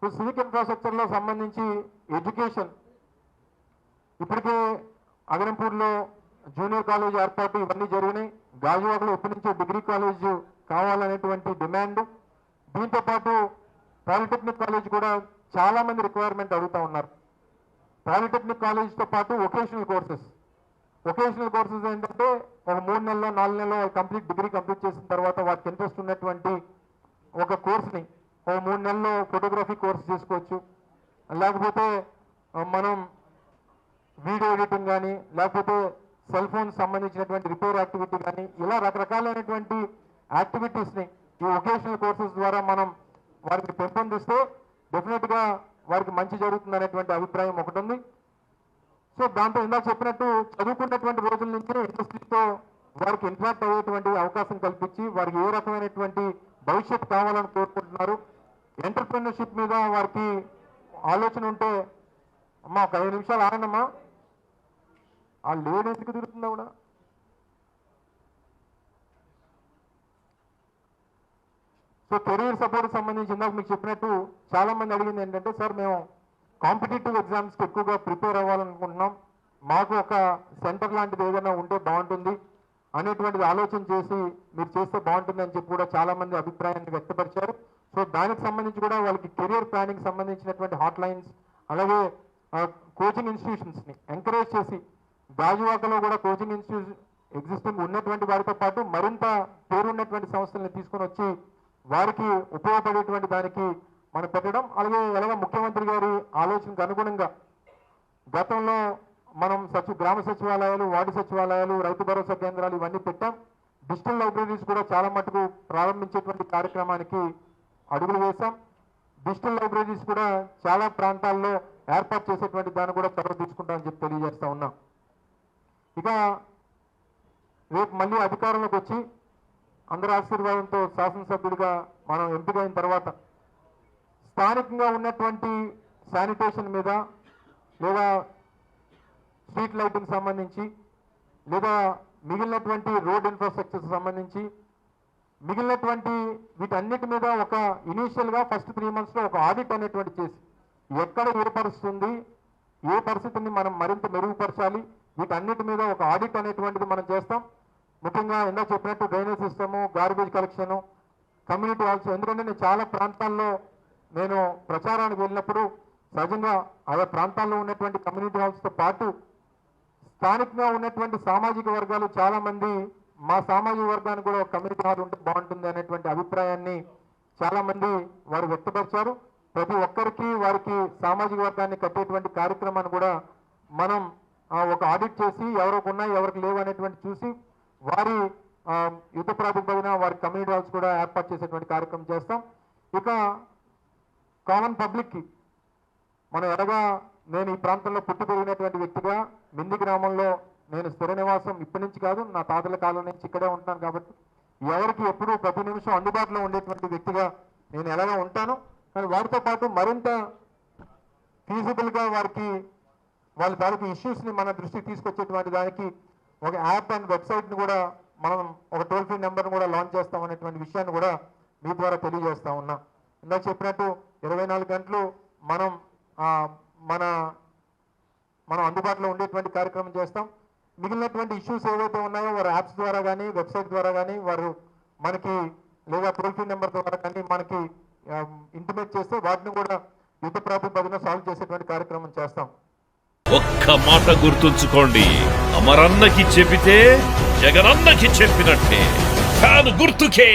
Civic ఇన్ఫ్రాస్ట్రక్చర్లో సంబంధించి education ఇప్పటికే అగరంపూర్లో junior college ఏర్పాటు ఇవన్నీ జరిగినాయి. గాజువాకలో ఎప్పటి నుంచో డిగ్రీ కాలేజ్ కావాలనేటువంటి డిమాండ్. దీంతో పాటు పాలిటెక్నిక్ కాలేజ్ కూడా చాలా మంది రిక్వైర్మెంట్ అడుగుతూ ఉన్నారు. పాలిటెక్నిక్ కాలేజ్తో పాటు వొకేషనల్ కోర్సెస్ ఏంటంటే ఒక 3 నెలలో 4 నెలలో కంప్లీట్ డిగ్రీ కంప్లీట్ చేసిన తర్వాత వారికి ఇంట్రెస్ట్ ఉన్నటువంటి ఒక కోర్స్ని ఒక 3 నెలల్లో ఫోటోగ్రఫీ కోర్స్ చేసుకోవచ్చు. లేకపోతే మనం వీడియో ఎడిటింగ్ కానీ లేకపోతే సెల్ ఫోన్ సంబంధించినటువంటి రిపేర్ యాక్టివిటీ కానీ ఇలా రకరకాలైనటువంటి యాక్టివిటీస్ని ఈ వొకేషనల్ కోర్సెస్ ద్వారా మనం వారికి పెంపొందిస్తే డెఫినెట్గా వారికి మంచి జరుగుతుంది అనేటువంటి అభిప్రాయం ఒకటి ఉంది. సో దాంతో ఇందాక చెప్పినట్టు చదువుకున్నటువంటి రోజుల నుంచి ఇండస్ట్రీతో వారికి ఇంటరాక్ట్ అయ్యేటువంటి అవకాశం కల్పించి వారికి ఏ రకమైనటువంటి భవిష్యత్తు కావాలని కోరుకుంటున్నారు, ఎంటర్ప్రెన్యూర్షిప్ మీద వారికి ఆలోచన ఉంటే అమ్మా ఒక 5 నిమిషాలు ఆగండమ్మా, ఆ లేడీ ఎందుకు తిరుగుతుందా కూడా. సో కెరీర్ సపోర్ట్ సంబంధించి ఇందాక మీకు చెప్పినట్టు చాలా మంది అడిగింది ఏంటంటే, సార్ మేము కాంపిటేటివ్ ఎగ్జామ్స్కి ఎక్కువగా ప్రిపేర్ అవ్వాలనుకుంటున్నాం, మాకు ఒక సెంటర్ లాంటిది ఏదైనా ఉంటే బాగుంటుంది అనేటువంటిది ఆలోచన చేసి మీరు చేస్తే బాగుంటుంది అని చెప్పి కూడా చాలా మంది అభిప్రాయాన్ని వ్యక్తపరిచారు. సో దానికి సంబంధించి కూడా వాళ్ళకి కెరియర్ ప్లానింగ్ సంబంధించినటువంటి హాట్ లైన్స్ అలాగే కోచింగ్ ఇన్స్టిట్యూషన్స్ని ఎంకరేజ్ చేసి గాజువాకలో కూడా కోచింగ్ ఇన్స్టిట్యూషన్ ఎగ్జిస్టింగ్ ఉన్నటువంటి వారితో పాటు మరింత పేరున్నటువంటి సంస్థల్ని తీసుకొని వచ్చి వారికి ఉపయోగపడేటువంటి దానికి మనం పెట్టడం. అలాగే ఎలాగ ముఖ్యమంత్రి గారి ఆలోచనకు అనుగుణంగా గతంలో మనం గ్రామ సచివాలయాలు, వార్డు సచివాలయాలు, రైతు భరోసా కేంద్రాలు ఇవన్నీ పెట్టాం. డిజిటల్ లైబ్రరీస్ కూడా చాలా మటుకు ప్రారంభించేటువంటి కార్యక్రమానికి అడుగులు వేశాం. డిజిటల్ లైబ్రరీస్ కూడా చాలా ప్రాంతాల్లో ఏర్పాటు చేసేటువంటి దాన్ని కూడా చొరవ తీసుకుంటామని చెప్పి తెలియజేస్తా ఉన్నాం. ఇక రేపు మళ్ళీ అధికారంలోకి వచ్చి అందరి ఆశీర్వాదంతో శాసనసభ్యుడిగా మనం ఎంపికైన తర్వాత స్థానికంగా ఉన్నటువంటి శానిటేషన్ మీద లేదా స్ట్రీట్ లైటింగ్ సంబంధించి లేదా మిగిలినటువంటి రోడ్ ఇన్ఫ్రాస్ట్రక్చర్ సంబంధించి మిగిలినటువంటి వీటన్నిటి మీద ఒక ఇనీషియల్గా ఫస్ట్ 3 monthsలో ఒక ఆడిట్ అనేటువంటి చేసి ఎక్కడ ఏ పరిస్థితి ఉంది, ఏ పరిస్థితిని మనం మరింత మెరుగుపరచాలి, వీటన్నిటి మీద ఒక ఆడిట్ అనేటువంటిది మనం చేస్తాం. ముఖ్యంగా ఇందాక చెప్పినట్టు drainage system, garbage collection, community halls. ఎందుకంటే నేను చాలా ప్రాంతాల్లో నేను ప్రచారానికి వెళ్ళినప్పుడు సహజంగా ఆయా ప్రాంతాల్లో ఉన్నటువంటి కమ్యూనిటీ హాల్స్తో పాటు స్థానికంగా ఉన్నటువంటి సామాజిక వర్గాలు చాలామంది మా సామాజిక వర్గానికి కూడా ఒక కమ్యూనిటీ హాల్ ఉంటే బాగుంటుంది అనేటువంటి అభిప్రాయాన్ని చాలామంది వారు వ్యక్తపరిచారు. ప్రతి ఒక్కరికి వారికి సామాజిక వర్గాన్ని కట్టేటువంటి కార్యక్రమాన్ని కూడా మనం ఒక ఆడిట్ చేసి ఎవరికి ఉన్నాయి ఎవరికి లేవు అనేటువంటి చూసి వారి యుద్ధ ప్రాతిపదికన వారి కమ్యూనిటీ హాల్స్ కూడా ఏర్పాటు చేసేటువంటి కార్యక్రమం చేస్తాం. ఇక కామన్ పబ్లిక్కి మనం ఎలాగా నేను ఈ ప్రాంతంలో పుట్టి పెరిగినటువంటి వ్యక్తిగా మింది గ్రామంలో నేను స్థిర నివాసం ఇప్పటి నుంచి కాదు, నా తాతల కాలం నుంచి ఇక్కడే ఉంటాను కాబట్టి ఎవరికి ఎప్పుడూ ప్రతి నిమిషం అందుబాటులో ఉండేటువంటి వ్యక్తిగా నేను ఎలాగా ఉంటాను. కానీ వారితో పాటు మరింత ఫీజిబుల్గా వారికి వాళ్ళ తాలూకు ఇష్యూస్ని మన దృష్టికి తీసుకొచ్చేటువంటి దానికి ఒక యాప్ అండ్ వెబ్సైట్ని కూడా మనం ఒక టోల్ ఫ్రీ నెంబర్ని కూడా లాంచ్ చేస్తామనేటువంటి విషయాన్ని కూడా మీ ద్వారా తెలియజేస్తా ఉన్నా. ఇందాక చెప్పినట్టు 24 గంటలు మనం అందుబాటులో ఉండేటువంటి కార్యక్రమం చేస్తాం. మిగిలినటువంటి ఇష్యూస్ ఏవైతే ఉన్నాయో వారు యాప్స్ ద్వారా కానీ వెబ్సైట్ ద్వారా కానీ వారు మనకి లేదా టోల్ ఫ్రీ నెంబర్ ద్వారా కానీ మనకి ఇంటిమేట్ చేస్తే వాటిని కూడా యుద్ధ ప్రాతిపదికన సాల్వ్ చేసేటువంటి కార్యక్రమం చేస్తాం. ఒక్క మాట గుర్తుంచుకోండి, అమరన్నకి చెబితే జగనన్నకి చెప్పినట్టే. ఫ్యాన్ గుర్తుకే